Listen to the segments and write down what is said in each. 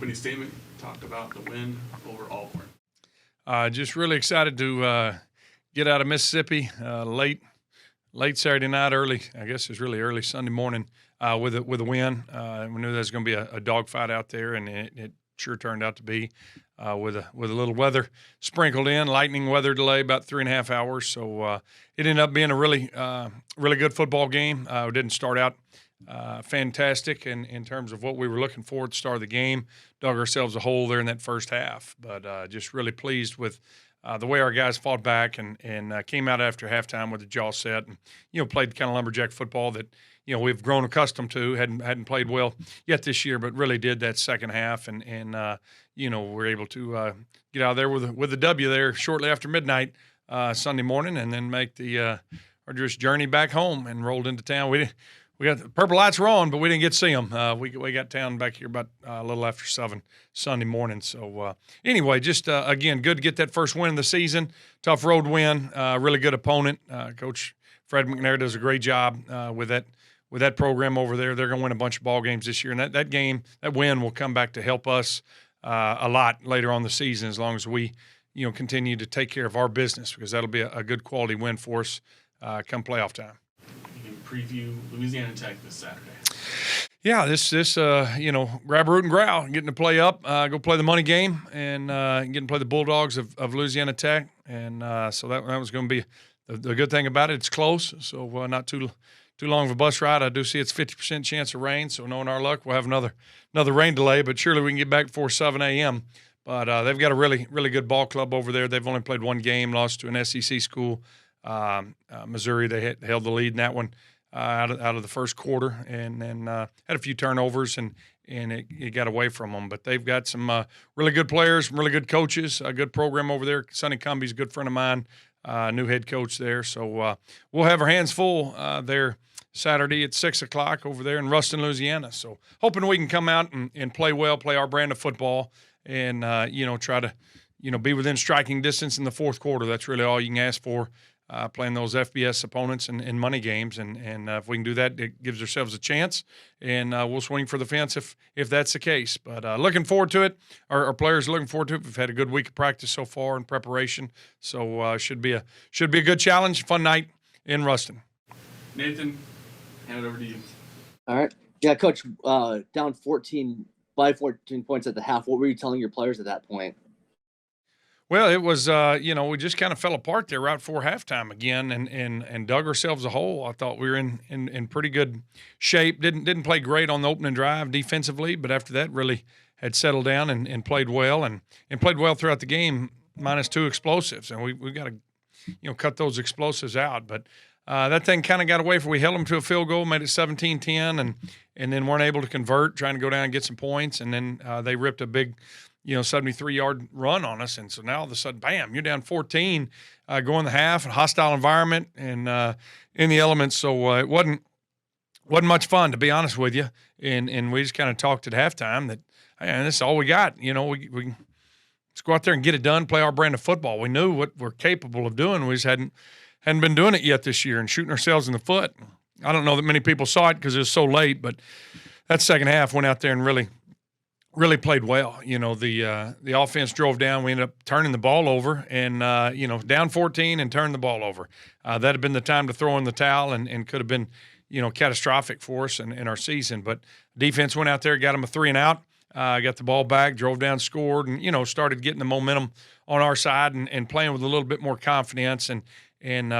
opening statement talked about the win over Auburn. Just really excited to get out of Mississippi late Saturday night, early. I guess it's really early Sunday morning with a win. We knew there was going to be a dogfight out there, and it sure turned out to be with a little weather sprinkled in, lightning weather delay about 3.5 hours. So it ended up being a really good football game. We didn't start out fantastic in terms of what we were looking for at the start of the game. Dug ourselves a hole there in that first half, but just really pleased with the way our guys fought back and came out after halftime with the jaw set and, played the kind of lumberjack football that, we've grown accustomed to. Hadn't played well yet this year, but really did that second half and we're able to get out of there with a W there shortly after midnight Sunday morning and then make the arduous journey back home and rolled into town. We got the purple lights were on, but we didn't get to see them. We got town back here about a little after 7 Sunday morning. So anyway, just again, good to get that first win of the season. Tough road win, really good opponent. Coach Fred McNair does a great job with that program over there. They're going to win a bunch of ball games this year, and that win will come back to help us a lot later on the season as long as we continue to take care of our business because that'll be a good quality win for us come playoff time. Preview Louisiana Tech this Saturday. Yeah, this grab a root and growl, getting to play up, go play the money game, and getting to play the Bulldogs of Louisiana Tech, and so that was going to be the good thing about it. It's close, so not too long of a bus ride. I do see it's 50% chance of rain, so knowing our luck, we'll have another rain delay, but surely we can get back before 7 a.m. But they've got a really good ball club over there. They've only played one game, lost to an SEC school, Missouri. They held the lead in that one. Out of the first quarter, and then had a few turnovers, and it got away from them. But they've got some really good players, some really good coaches, a good program over there. Sonny Cumbie's a good friend of mine, new head coach there. So we'll have our hands full there Saturday at 6 o'clock over there in Ruston, Louisiana. So hoping we can come out and play well, play our brand of football, and try to be within striking distance in the fourth quarter. That's really all you can ask for. Playing those FBS opponents and money games, and if we can do that, it gives ourselves a chance, and we'll swing for the fence if that's the case. But looking forward to it. Our players are looking forward to it. We've had a good week of practice so far in preparation, so should be a good challenge, fun night in Ruston. Nathan, hand it over to you. All right, yeah, Coach. Down 14 points at the half. What were you telling your players at that point? Well, it was, we just kind of fell apart there right before halftime again and dug ourselves a hole. I thought we were in pretty good shape. Didn't play great on the opening drive defensively, but after that really had settled down and played well and played well throughout the game, minus 2 explosives. And we got to, cut those explosives out. But that thing kind of got away from we held them to a field goal, made it 17-10, and then weren't able to convert, trying to go down and get some points. And then they ripped a big – 73-yard run on us. And so now all of a sudden, bam, you're down 14 going the half, a hostile environment and in the elements. So it wasn't much fun, to be honest with you. And we just kind of talked at halftime that, hey, this is all we got. We let's go out there and get it done, play our brand of football. We knew what we're capable of doing. We just hadn't been doing it yet this year and shooting ourselves in the foot. I don't know that many people saw it because it was so late, but that second half went out there and really played well. The offense drove down. We ended up turning the ball over and, down 14 and turned the ball over. That had been the time to throw in the towel and could have been, catastrophic for us in our season. But defense went out there, got them a 3-and-out, got the ball back, drove down, scored, and, started getting the momentum on our side and playing with a little bit more confidence and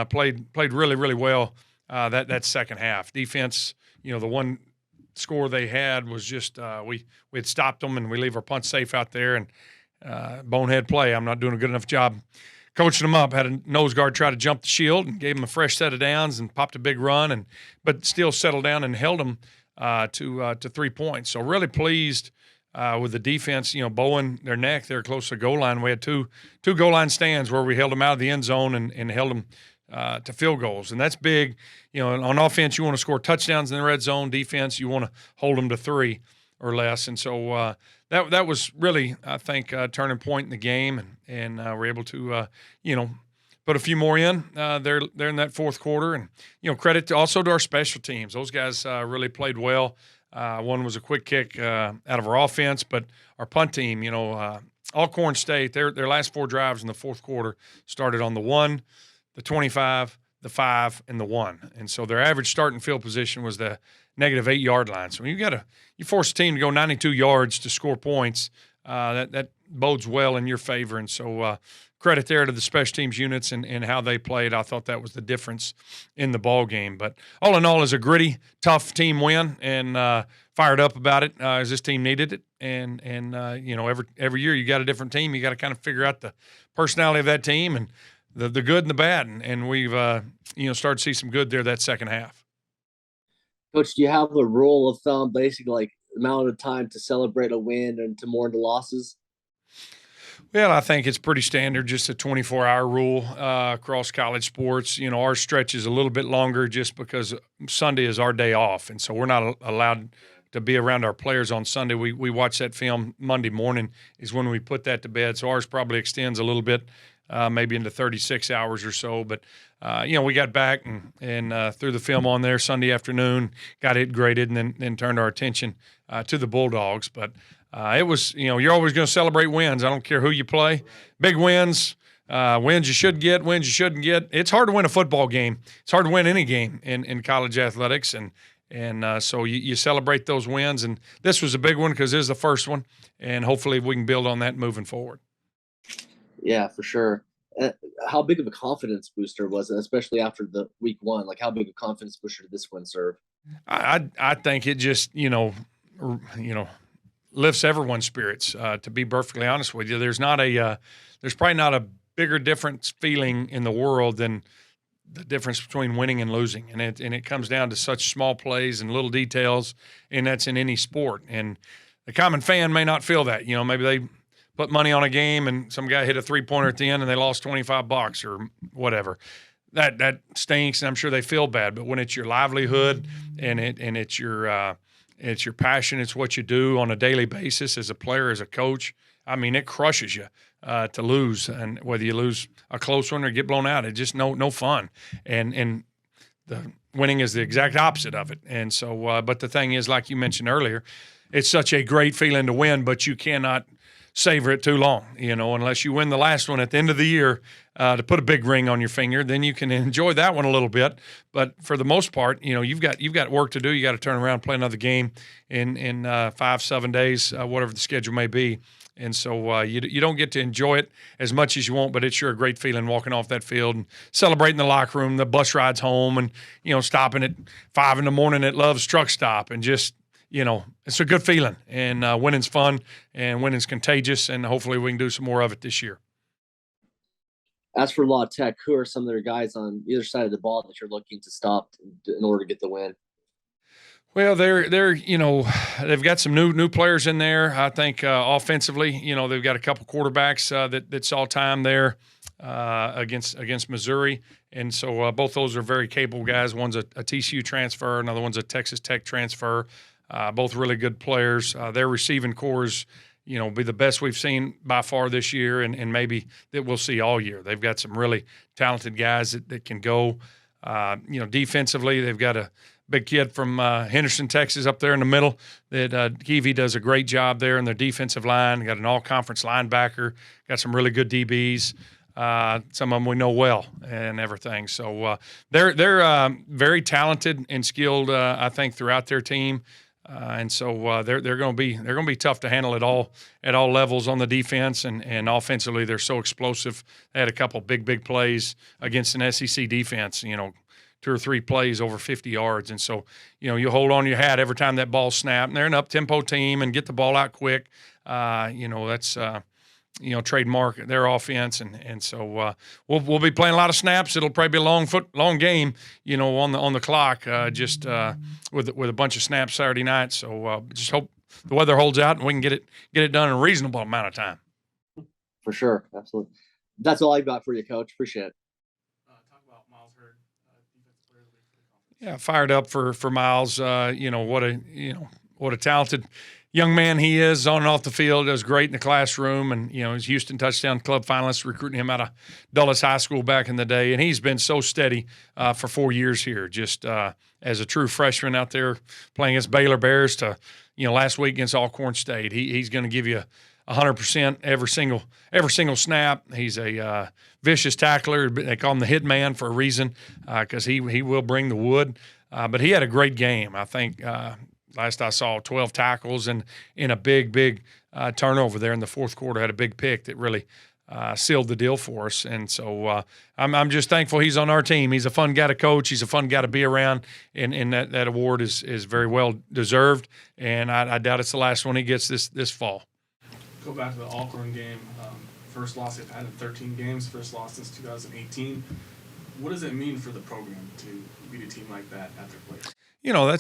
played really, really well that second half. Defense, the one score they had was just we had stopped them and we leave our punt safe out there and bonehead play. I'm not doing a good enough job coaching them up. Had a nose guard try to jump the shield and gave them a fresh set of downs and popped a big run but still settled down and held them to 3 points. So really pleased with the defense, bowing their neck there close to the goal line. We had two goal line stands where we held them out of the end zone and held them to field goals. And that's big. On offense, you want to score touchdowns in the red zone. Defense, you want to hold them to 3 or less. And so that was really, I think, a turning point in the game. And we're able to, put a few more in there in that fourth quarter. And, credit also to our special teams. Those guys really played well. One was a quick kick out of our offense, but our punt team, Alcorn State, their last 4 drives in the fourth quarter started on the 1, the 25, the 5, and the 1. And so their average starting field position was the -8 yard line. So when you force a team to go 92 yards to score points, that bodes well in your favor. And so credit there to the special teams units and how they played. I thought that was the difference in the ball game. But all in all, it's a gritty, tough team win, and fired up about it as this team needed it. And every year you got a different team. You got to kind of figure out the personality of that team and the good and the bad. And we've started to see some good there that second half. Coach, do you have a rule of thumb, basically like amount of time to celebrate a win and to mourn the losses? Well, I think it's pretty standard, just a 24-hour rule across college sports. Our stretch is a little bit longer just because Sunday is our day off, and so we're not allowed to be around our players on Sunday. We watch that film Monday morning is when we put that to bed, so ours probably extends a little bit, maybe into 36 hours or so. But, we got back and threw the film on there Sunday afternoon, got it graded, and then turned our attention to the Bulldogs. But it was, you're always going to celebrate wins. I don't care who you play. Big wins, wins you should get, wins you shouldn't get. It's hard to win a football game. It's hard to win any game in college athletics. And so you celebrate those wins. And this was a big one because this is the first one. And hopefully we can build on that moving forward. Yeah, for sure. How big of a confidence booster was it, especially after the week 1? Like, how big a confidence booster did this win serve? I think it just, lifts everyone's spirits. To be perfectly honest with you, there's probably not a bigger difference feeling in the world than the difference between winning and losing, and it comes down to such small plays and little details, and that's in any sport. And the common fan may not feel that. Maybe they put money on a game and some guy hit a 3-pointer at the end and they lost $25 or whatever. That stinks, and I'm sure they feel bad. But when it's your livelihood and it's your passion, it's what you do on a daily basis as a player, as a coach, I mean, it crushes you to lose, and whether you lose a close one or get blown out, it's just no fun. And the winning is the exact opposite of it. And so, but the thing is, like you mentioned earlier, it's such a great feeling to win, but you cannot savor it too long, unless you win the last one at the end of the year to put a big ring on your finger. Then you can enjoy that one a little bit. But for the most part, you've got work to do. You got to turn around and play another game in 5-7 days, whatever the schedule may be. And so you don't get to enjoy it as much as you want, but it's sure a great feeling walking off that field and celebrating the locker room, the bus rides home, and stopping at 5 a.m. at Love's truck stop, and just it's a good feeling. And winning's fun, and winning's contagious, and hopefully we can do some more of it this year. As for La Tech, who are some of their guys on either side of the ball that you're looking to stop in order to get the win? Well, they're they've got some new players in there. I think offensively, they've got a couple quarterbacks that saw time there against Missouri, and so both those are very capable guys. One's a TCU transfer, another one's a Texas Tech transfer. Both really good players. Their receiving core is, be the best we've seen by far this year, and maybe that we'll see all year. They've got some really talented guys that can go. Defensively, they've got a big kid from Henderson, Texas, up there in the middle. That Keevy does a great job there in their defensive line. Got an all-conference linebacker. Got some really good DBs. Some of them we know well and everything. So they're very talented and skilled. I think throughout their team. And so they're going to be tough to handle at all levels on the defense, and offensively they're so explosive. They had a couple big plays against an SEC defense, 2 or 3 plays over 50 yards. And so, you hold on to your hat every time that ball snapped. And they're an up-tempo team and get the ball out quick. That's trademark their offense. And so we'll be playing a lot of snaps. It'll probably be a long game, on the clock, with a bunch of snaps Saturday night. So just hope the weather holds out and we can get it done in a reasonable amount of time. For sure. Absolutely. That's all I've got for you, Coach. Appreciate it. Talk about Miles Hurd, defensive player of the week. Yeah, fired up for Miles. what a talented young man he is on and off the field. Does great in the classroom, and he's Houston Touchdown Club finalist, recruiting him out of Dulles High School back in the day, and he's been so steady for 4 years here, just as a true freshman out there playing against Baylor Bears to last week against Alcorn State. He's going to give you 100% every single snap. He's a vicious tackler. They call him the hit man for a reason, because he will bring the wood. But he had a great game. I think last I saw 12 tackles and in a big turnover there in the fourth quarter. Had a big pick that really sealed the deal for us. And so I'm just thankful he's on our team. He's a fun guy to coach. He's a fun guy to be around. And that award is very well deserved. And I doubt it's the last one he gets this fall. Go back to the Alcorn game. First loss they've had in 13 games. First loss since 2018. What does it mean for the program to beat a team like that at their place?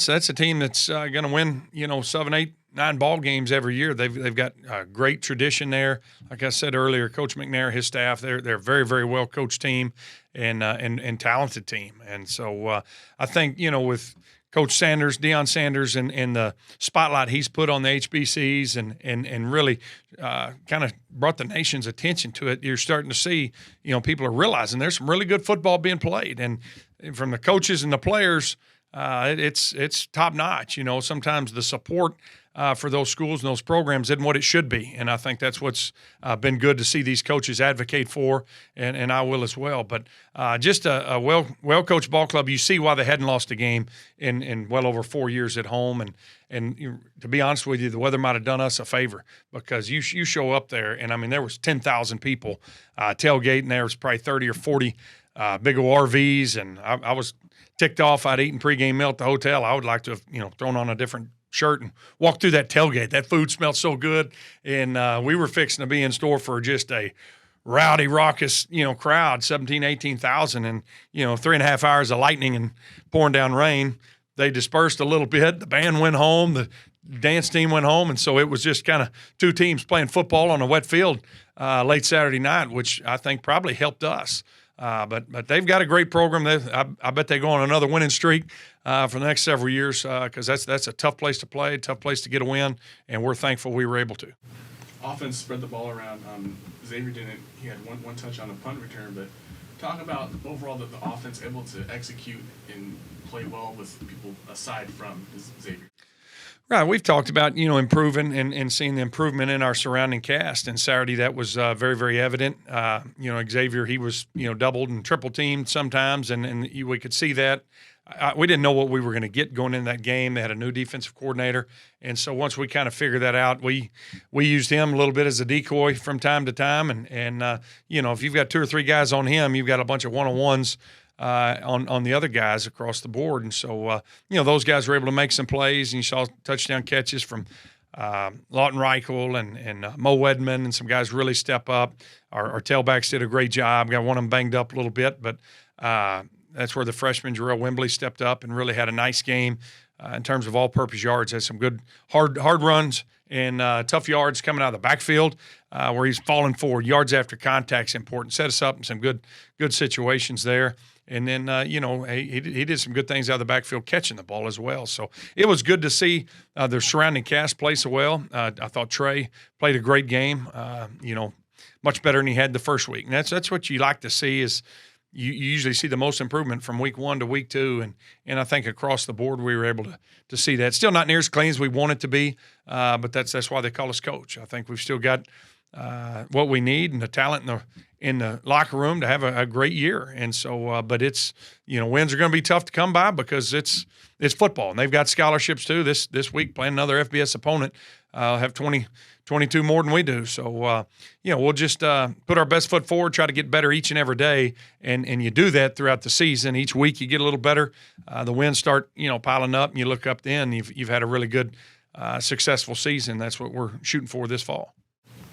That's a team that's going to win, 7, 8, 9 ball games every year. They've got a great tradition there. Like I said earlier, Coach McNair, his staff, they're a very, very well coached team and talented team. And so I think with Coach Sanders, Deion Sanders, and the spotlight he's put on the HBCs and really kind of brought the nation's attention to it, you're starting to see, people are realizing there's some really good football being played. And from the coaches and the players, it's top notch. Sometimes the support for those schools and those programs isn't what it should be, and I think that's what's been good to see these coaches advocate for, and I will as well. But just a well coached ball club. You see why they hadn't lost a game in well over 4 years at home, and to be honest with you, the weather might have done us a favor, because you show up there, and I mean there was 10,000 people tailgating. There was probably 30 or 40 big old RVs, and I was ticked off. I'd eaten pregame meal at the hotel. I would like to have, thrown on a different shirt and walked through that tailgate. That food smelled so good, and we were fixing to be in store for just a rowdy, raucous, crowd, 17,000, 18,000, and 3.5 hours of lightning and pouring down rain. They dispersed a little bit. The band went home. The dance team went home, and so it was just kind of two teams playing football on a wet field late Saturday night, which I think probably helped us. But they've got a great program. I bet they go on another winning streak for the next several years, because that's a tough place to play, tough place to get a win, and we're thankful we were able to. Offense spread the ball around. Xavier didn't. He had one touch on a punt return, but talk about overall the offense able to execute and play well with people aside from Xavier. Right, we've talked about improving and seeing the improvement in our surrounding cast, and Saturday that was very, very evident. Xavier, he was doubled and triple teamed sometimes, and we could see that. We didn't know what we were going to get going into that game. They had a new defensive coordinator, and so once we kind of figured that out, we used him a little bit as a decoy from time to time, and if you've got 2 or 3 guys on him, you've got a bunch of one-on-ones on the other guys across the board. And so, those guys were able to make some plays, and you saw touchdown catches from Lawton Reichel and Mo Wedman, and some guys really step up. Our tailbacks did a great job. Got one of them banged up a little bit, but that's where the freshman Jarrell Wembley stepped up and really had a nice game in terms of all-purpose yards. Had some good hard runs and tough yards coming out of the backfield where he's falling forward. Yards after contact's important. Set us up in some good situations there. And then, he did some good things out of the backfield catching the ball as well. So it was good to see the surrounding cast play so well. I thought Trey played a great game, much better than he had the first week. And that's what you like to see is you usually see the most improvement from week 1 to week 2. And I think across the board we were able to see that. Still not near as clean as we want it to be, but that's why they call us coach. I think we've still got what we need and the talent in the locker room to have a great year. And so, but it's, wins are going to be tough to come by because it's football, and they've got scholarships too. This week playing another FBS opponent, have 22 more than we do. So, we'll just put our best foot forward, try to get better each and every day. And you do that throughout the season. Each week you get a little better. The wins start, piling up, and you look up then, you've had a really good, successful season. That's what we're shooting for this fall.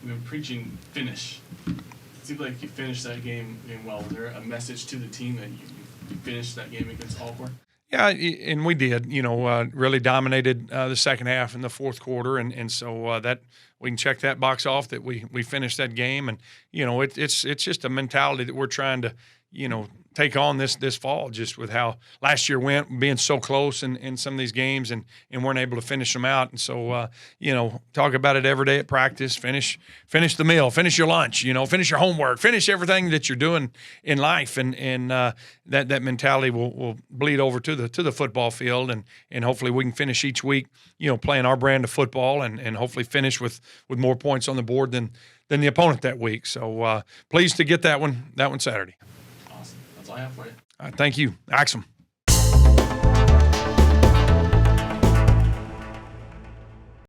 We've been preaching finish. It seemed like you finished that game well. Was there a message to the team that you finished that game against Alcorn? Yeah, and we did. Really dominated the second half and the fourth quarter, and so that we can check that box off that we finished that game. And it's just a mentality that we're trying to take on this fall, just with how last year went, being so close in some of these games and weren't able to finish them out. And so, talk about it every day at practice. Finish the meal, finish your lunch, finish your homework, finish everything that you're doing in life, and that mentality will bleed over to the football field, and hopefully we can finish each week, playing our brand of football, and hopefully finish with more points on the board than the opponent that week. So pleased to get that one Saturday. Awesome. That's all I have for you. Thank you, Axum.